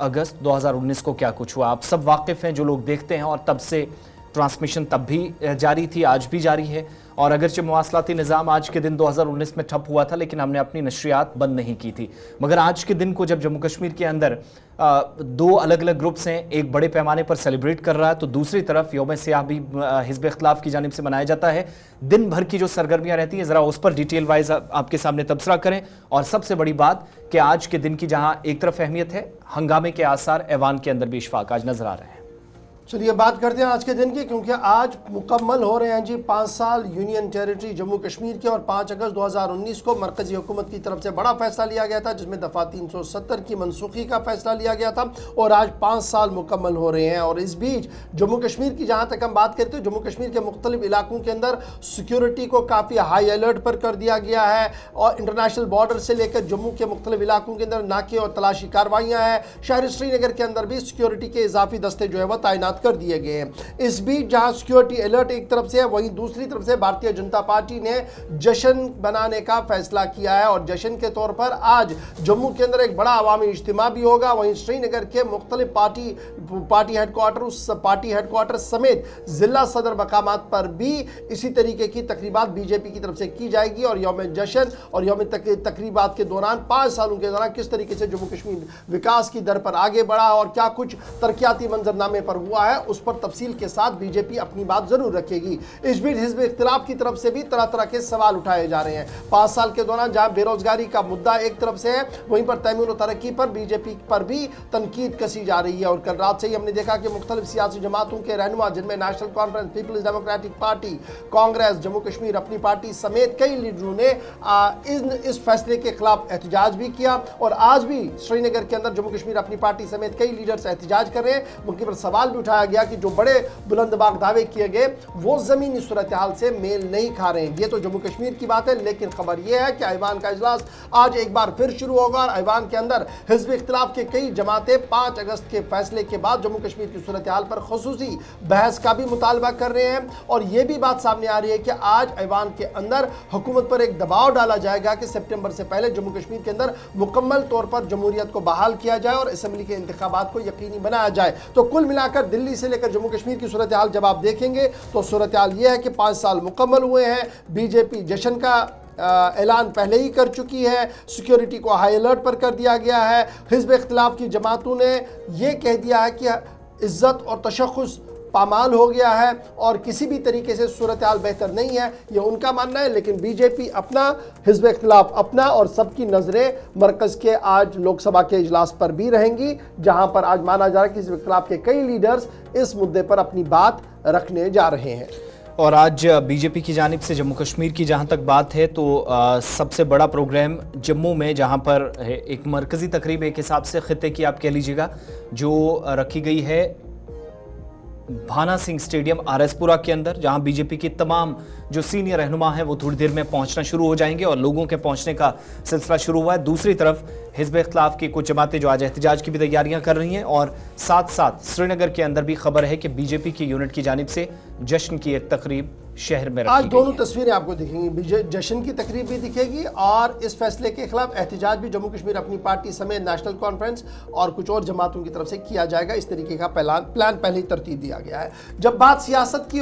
अगस्त 2019 को क्या कुछ हुआ। आप सब वाकिफ़ हैं जो लोग देखते हैं, और तब से ट्रांसमिशन तब भी जारी थी, आज भी जारी है। और अगरचे मवासलाती निज़ाम आज के दिन 2019 में ठप हुआ था, लेकिन हमने अपनी नशरियात बंद नहीं की थी। मगर आज के दिन को जब जम्मू कश्मीर के अंदर दो अलग अलग ग्रुप्स हैं, एक बड़े पैमाने पर सेलिब्रेट कर रहा है, तो दूसरी तरफ यौम सियाह भी हिज़्ब इख्तिलाफ की जानिब से मनाया जाता है। दिन भर की जो सरगर्मियाँ रहती हैं, ज़रा उस पर डिटेल वाइज आपके सामने तबसरा करें। और सबसे बड़ी बात कि आज के दिन की जहाँ एक तरफ अहमियत है, हंगामे के आसार ऐवान के अंदर भी इशफाक आज नजर आ रहे हैं। चलिए बात करते हैं आज के दिन की, क्योंकि आज मुकम्मल हो रहे हैं जी 5 साल यूनियन टेरिटरी जम्मू कश्मीर के। और 5 अगस्त 2019 को मरकजी हुकूमत की तरफ से बड़ा फैसला लिया गया था, जिसमें दफ़ा 370 की मनसूखी का फैसला लिया गया था। और आज 5 साल मुकम्मल हो रहे हैं। और इस बीच जम्मू कश्मीर की जहाँ तक हम बात करते हैं, जम्मू कश्मीर के मुख्तलिफ इलाकों के अंदर सिक्योरिटी को काफ़ी हाई अलर्ट पर कर दिया गया है। और इंटरनेशनल बॉर्डर से लेकर जम्मू के मुख्तलिफ इलाकों के अंदर नाके और तलाशी कार्रवाइयाँ हैं। शहर श्रीनगर के अंदर भी सिक्योरिटी के इजाफी दस्ते जो है वह तैनात कर दिए गए हैं। इस बीच जहां सिक्योरिटी अलर्ट एक तरफ से है, वहीं दूसरी तरफ से भारतीय जनता पार्टी ने जश्न बनाने का फैसला किया है। और जश्न के तौर पर आज जम्मू के अंदर एक बड़ा अवामी इज्तिमा भी होगा। वहीं श्रीनगर के मुख्तलिफ पार्टी हेडक्वार्टर, उस पार्टी हेडक्वार्टर समेत जिला सदर मकामात पर भी इसी तरीके की तकरीबात बीजेपी की तरफ से की जाएगी। और यौम जश्न और यौम तकरीबात के दौरान 5 सालों के दौरान किस तरीके से जम्मू कश्मीर विकास की दर पर आगे बढ़ा और क्या कुछ तरक्याती मंजरनामे पर हुआ है, उस पर तफसील के साथ बीजेपी अपनी बात जरूर रखेगी। इस बीच हिज़्ब इख्तिलाफ की तरफ से भी तरह तरह के सवाल उठाए जा रहे हैं। 5 साल के दौरान जहां बेरोजगारी का मुद्दा एक तरफ से है, वहीं पर तमीन और तरक्की पर बीजेपी पर भी तनकीद कसी जा रही है। और कल रात से ही हमने देखा कि मुख्तलिफ सियासी जमातों के रहनुमा, जिनमें National Conference, Peoples Democratic Party, Congress, Jammu Kashmir Apni party समेत कई लीडरों ने इस फैसले के खिलाफ एहतजाज भी किया। और आज भी श्रीनगर के अंदर जम्मू कश्मीर अपनी पार्टी समेत कई लीडर्स एहतजाज कर रहे हैं। उनके पर सवाल भी उठाया गया कि जो बड़े बुलंदबाग दावे किए गए वो जमीनी सूरत हाल से मेल नहीं खा रहे हैं। ये तो जम्मू कश्मीर की बात है, लेकिन खबर यह है कि ऐवान का इजलास आज एक बार फिर शुरू होगा। और ऐवान के अंदर हिज़्ब इख्तिलाफ के कई जमातें 5 अगस्त के फैसले के बाद जम्मू कश्मीर की सूरत हाल पर खुसूसी बहस का भी मुतालबा कर रहे हैं। और यह भी बात सामने आ रही है कि आज ऐवान के अंदर हुकूमत पर एक दबाव डाला जाएगा कि सितंबर से पहले जम्मू कश्मीर के अंदर मुकम्मल तौर पर जमहूरियत को बहाल किया जाए और असम्बली के इंतखाबात को यकीनी बनाया जाए। तो कुल मिलाकर दिल्ली से लेकर जम्मू कश्मीर की सूरत हाल जब आप देखेंगे तो सूरत हाल ये है कि 5 साल मुकम्मल हुए हैं। बीजेपी जश्न का ऐलान पहले ही कर चुकी है। सिक्योरिटी को हाई अलर्ट पर कर दिया गया है। हिज़्ब इख्तिलाफ की जमातों ने यह कह दिया है कि इज्जत और तशख़्ख़ुस पामाल हो गया है और किसी भी तरीके से सूरत हाल बेहतर नहीं है, ये उनका मानना है। लेकिन बीजेपी अपना, हिज़्ब इख्तिलाफ अपना, और सबकी नज़रें मरकज़ के आज लोकसभा के इजलास पर भी रहेंगी, जहां पर आज माना जा रहा है कि हिज़्ब इख्तिलाफ के कई लीडर्स इस मुद्दे पर अपनी बात रखने जा रहे हैं। और आज बीजेपी की जानिब से जम्मू कश्मीर की जहां तक बात है तो सबसे बड़ा प्रोग्राम जम्मू में, जहां पर एक मरकज़ी तकरीब एक हिसाब से ख़ित्ते की आप कह लीजिएगा, जो रखी गई है भाना सिंह स्टेडियम आरएसपुरा के अंदर, जहां बीजेपी की तमाम जो सीनियर रहनुमा हैं वो थोड़ी देर में पहुंचना शुरू हो जाएंगे और लोगों के पहुंचने का सिलसिला शुरू हुआ है। दूसरी तरफ हिज़्ब इख्तिलाफ की कुछ जमातें जो आज एहतजाज की भी तैयारियां कर रही हैं। और साथ साथ श्रीनगर के अंदर भी खबर है कि बीजेपी की यूनिट की जानिब से जश्न की एक तकरीब शहर में आज दोनों तस्वीरें आपको दिखेंगी, जश्न की तकरीब भी दिखेगी और इस फैसले के खिलाफ एहतजाज भी जम्मू कश्मीर अपनी पार्टी समेत नेशनल कॉन्फ्रेंस और कुछ और जमातों की तरफ से किया जाएगा। इस तरीके का प्लान पहले ही तरतीब दिया गया है। जब बात सियासत की